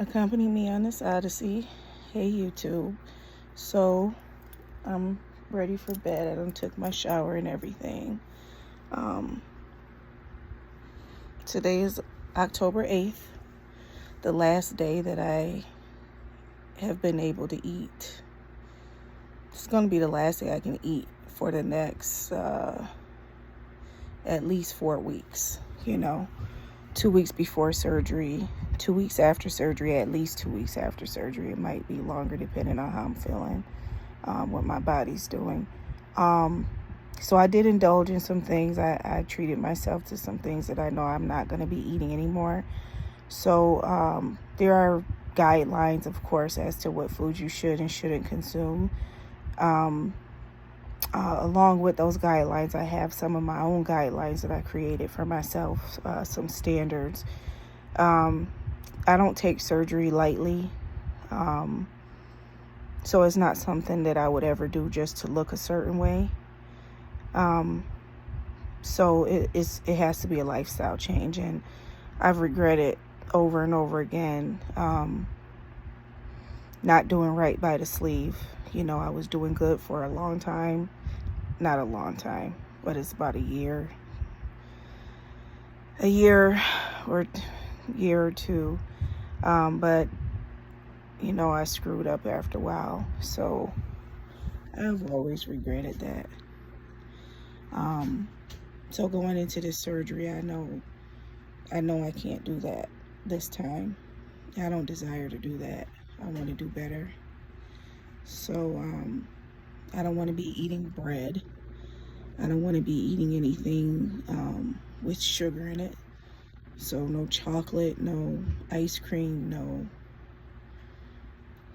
accompany me on this odyssey. Hey YouTube. So I'm ready for bed. I done took my shower and everything. Um, Today is October 8th, the last day that I have been able to eat. It's going to be the last day I can eat for the next at least 4 weeks, 2 weeks before surgery, 2 weeks after surgery, at least 2 weeks after surgery. It might be longer depending on how I'm feeling, what my body's doing. So I did indulge in some things. I treated myself to some things that I know I'm not going to be eating anymore. So there are guidelines, of course, as to what foods you should and shouldn't consume. Along with those guidelines, I have some of my own guidelines that I created for myself, some standards. I don't take surgery lightly. So it's not something that I would ever do just to look a certain way. So it has to be a lifestyle change, and I've regretted over and over again not doing right by the sleeve. I was doing good for a long time. Not a long time, but it's about a year or two. But I screwed up after a while, so I've always regretted that. So going into this surgery, I know I can't do that this time. I don't desire to do that. I want to do better. So I don't want to be eating bread. I don't want to be eating anything with sugar in it. So no chocolate, no ice cream,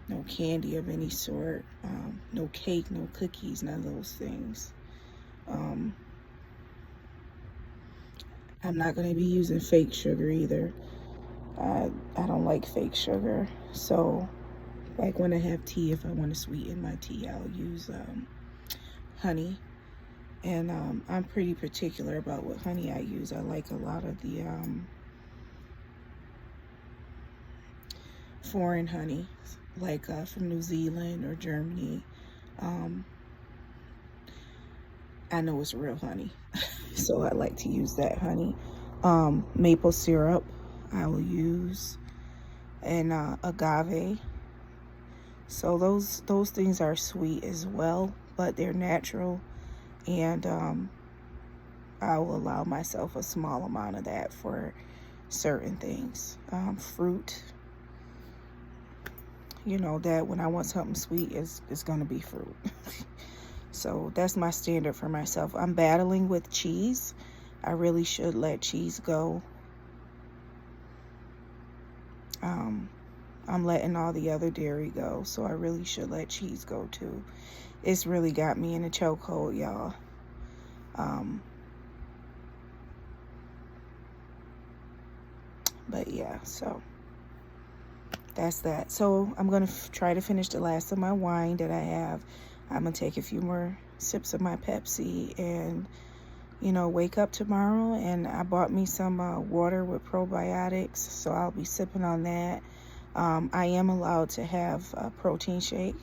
no candy of any sort, no cake, no cookies, none of those things. I'm not going to be using fake sugar either. I don't like fake sugar. So like when I have tea, if I want to sweeten my tea, I'll use honey. And I'm pretty particular about what honey I use. I like a lot of the foreign honey, like from New Zealand or Germany. I know it's real honey, so I like to use that honey. Maple syrup I will use, and agave. So those things are sweet as well, but they're natural, and I will allow myself a small amount of that for certain things. Fruit, that when I want something sweet, is going to be fruit. So that's my standard for myself. I'm battling with cheese. I really should let cheese go. I'm letting all the other dairy go, so I really should let cheese go too. It's really got me in a chokehold, y'all. But yeah, so that's that. So I'm going to try to finish the last of my wine that I have. I'm going to take a few more sips of my Pepsi and, wake up tomorrow. And I bought me some water with probiotics, so I'll be sipping on that. I am allowed to have a protein shake.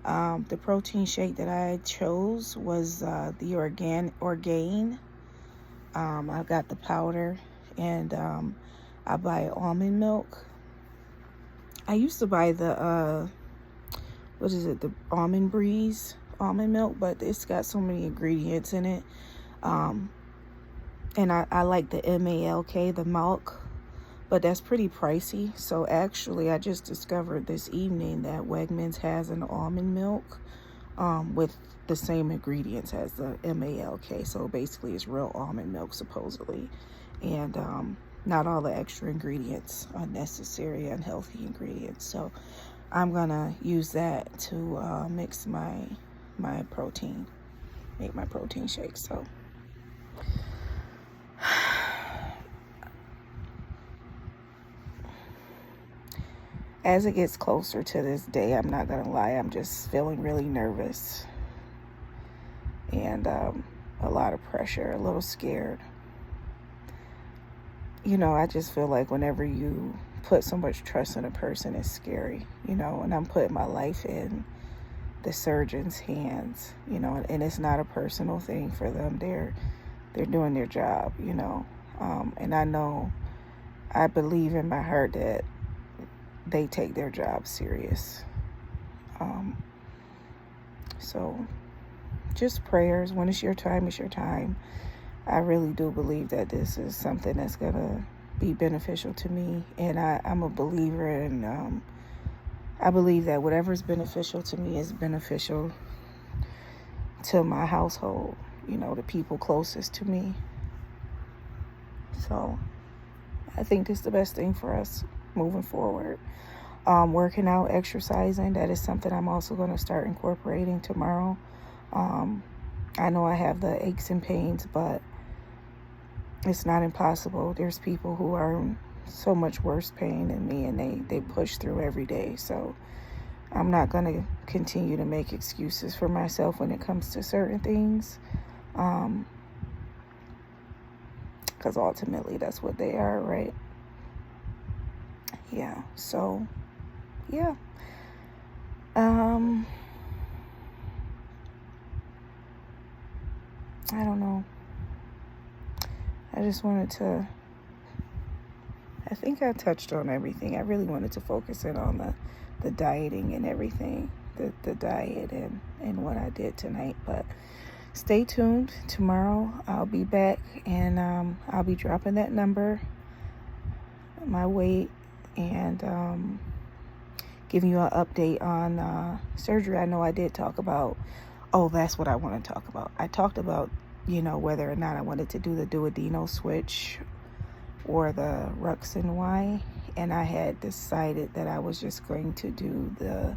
The protein shake that I chose was the Orgain. I got the powder, and I buy almond milk. I used to buy the the Almond Breeze almond milk, but it's got so many ingredients in it. And I like the MALK, the milk, but that's pretty pricey. So actually, I just discovered this evening that Wegmans has an almond milk with the same ingredients as the MALK. So basically, it's real almond milk, supposedly. And not all the extra ingredients, unnecessary, unhealthy ingredients. So I'm gonna use that to mix my protein, make my protein shake. So as it gets closer to this day, I'm not gonna lie, I'm just feeling really nervous and a lot of pressure, a little scared. you know, I just feel like whenever you put so much trust in a person, it's scary, you know, and I'm putting my life in the surgeon's hands, you know, and it's not a personal thing for them. They're doing their job, you know. And I believe in my heart that they take their job serious. So just prayers. When it's your time, it's your time. I really do believe that this is something that's going to be beneficial to me. And I'm a believer in, I believe that whatever is beneficial to me is beneficial to my household, you know, the people closest to me. So I think this is the best thing for us moving forward. Working out, exercising, that is something I'm also going to start incorporating tomorrow. I know I have the aches and pains, but it's not impossible. There's people who are in so much worse pain than me, and they push through every day. So I'm not going to continue to make excuses for myself when it comes to certain things, because ultimately that's what they are, right? Yeah, so yeah. I don't know. I just wanted to, I think I touched on everything. I really wanted to focus in on the dieting and everything, the diet and what I did tonight. But stay tuned. Tomorrow I'll be back, and I'll be dropping that number, my weight, and giving you an update on surgery. I know I did talk about, oh, that's what I want to talk about. I talked about, you know, whether or not I wanted to do the Duodenal Switch or the Rux and Y, and I had decided that I was just going to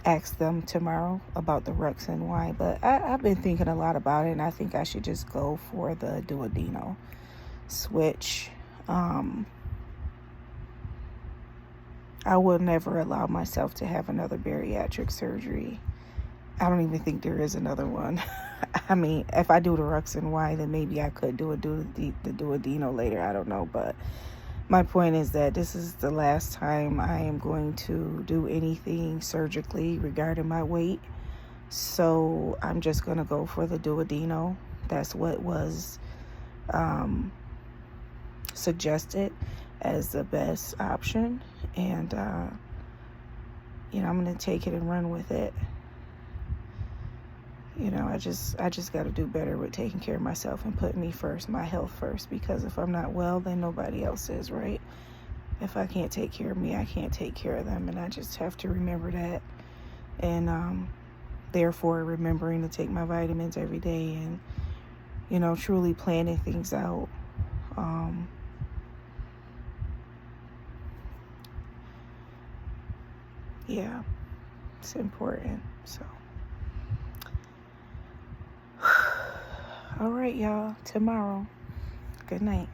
ask them tomorrow about the Rux and Y, but I've been thinking a lot about it, and I think I should just go for the Duodenal Switch. I will never allow myself to have another bariatric surgery. I don't even think there is another one. I mean, if I do the Rux and Y, then maybe I could do the Duodenal later. I don't know. But my point is that this is the last time I am going to do anything surgically regarding my weight. So I'm just going to go for the Duodenal. That's what was suggested as the best option. And, you know, I'm going to take it and run with it. You know, I just got to do better with taking care of myself and putting me first, my health first, because if I'm not well, then nobody else is, right? If I can't take care of me, I can't take care of them, and I just have to remember that, and therefore remembering to take my vitamins every day, and, you know, truly planning things out. Yeah, it's important, so. All right, y'all. Tomorrow. Good night.